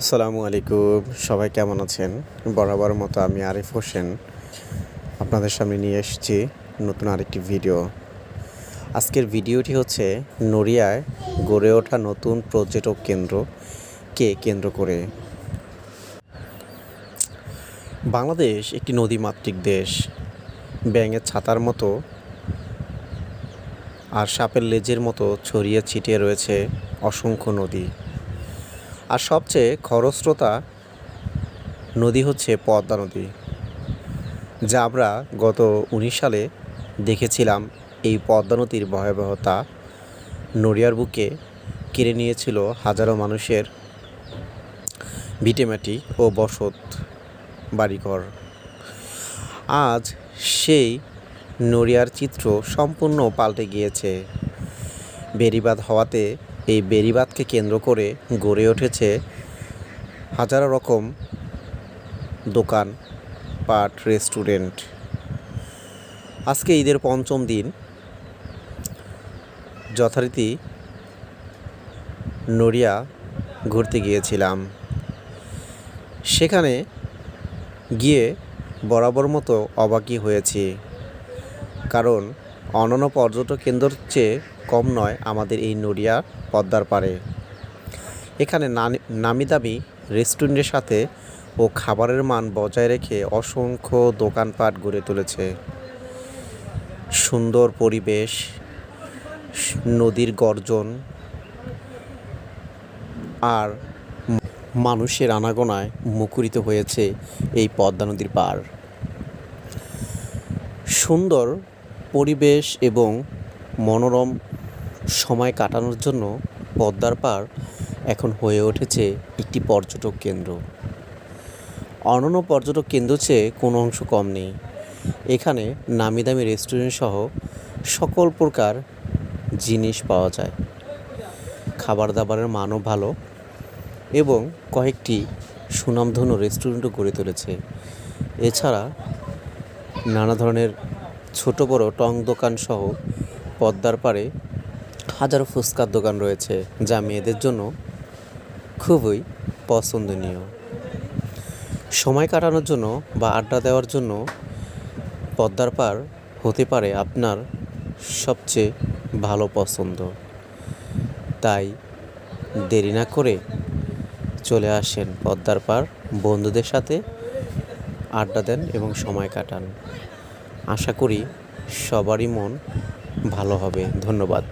আসসালামু আলাইকুম, সবাই কেমন আছেন? বরাবর মতো আমি আরিফ হোসেন আপনাদের সামনে নিয়ে এসেছি নতুন আরেকটি ভিডিও। আজকের ভিডিওটি হচ্ছে নড়িয়ায় গড়ে ওঠা নতুন পর্যটক কেন্দ্রকে কেন্দ্র করে। বাংলাদেশ একটি নদীমাতৃক দেশ। ব্যাঙের ছাতার মতো আর সাপের লেজের মতো ছড়িয়ে ছিটিয়ে রয়েছে অসংখ্য নদী। আর সবচেয়ে খরস্রোতা নদী হচ্ছে পদ্মা নদী, যা আমরা গত 19 সালে দেখেছিলাম। এই পদ্মা নদীর ভয়াবহতা নড়িয়ার বুকে কেড়ে নিয়েছিল হাজারো মানুষের ভিটেমাটি ও বসত বাড়িঘর। আজ সেই নড়িয়ার চিত্র সম্পূর্ণ পাল্টে গিয়েছে। বেড়িবাঁধ হওয়াতে এই বেড়িবাঁধকে কেন্দ্র করে গড়ে উঠেছে হাজারো রকম দোকান পাট, রেস্টুরেন্ট। আজকে ঈদের পঞ্চম দিন যথারীতি নড়িয়া ঘুরতে গিয়েছিলাম। সেখানে গিয়ে বরাবর মতো অবাকই হয়েছি, কারণ অন্যান্য পর্যটক কেন্দ্রের চেয়ে কম নয় আমাদের এই নড়িয়া পদ্মার পাড়ে। এখানে নামি দামি রেস্টুরেন্টের সাথে ও খাবারের মান বজায় রেখে অসংখ্য দোকানপাট গড়ে তুলেছে। সুন্দর পরিবেশ, নদীর গর্জন আর মানুষের আনাগোনায় মুখরিত হয়েছে এই পদ্মা নদীর পাড়। সুন্দর পরিবেশ এবং মনোরম সময় কাটানোর জন্য পদ্মার পাড় এখন হয়ে উঠেছে একটি পর্যটক কেন্দ্র। অন্যান্য পর্যটক কেন্দ্র চেয়ে কোনো অংশ কম নেই। এখানে নামি দামি রেস্টুরেন্ট সহ সকল প্রকার জিনিস পাওয়া যায়। খাবার দাবারের মানও ভালো এবং কয়েকটি সুনামধন্য রেস্টুরেন্টও গড়ে তুলেছে। এছাড়া নানা ধরনের ছোট বড় টং দোকান সহ পদ্মার পাড়ে হাজারো ফুচকার দোকান রয়েছে, যা মেয়েদের জন্য খুবই পছন্দনীয়। সময় কাটানোর জন্য বা আড্ডা দেওয়ার জন্য পদ্মার পাড় হতে পারে আপনার সবচেয়ে ভালো পছন্দ। তাই দেরি না করে চলে আসেন পদ্মার পাড়, বন্ধুদের সাথে আড্ডা দেন এবং সময় কাটান। আশা করি সবারই মন ভালো হবে। ধন্যবাদ।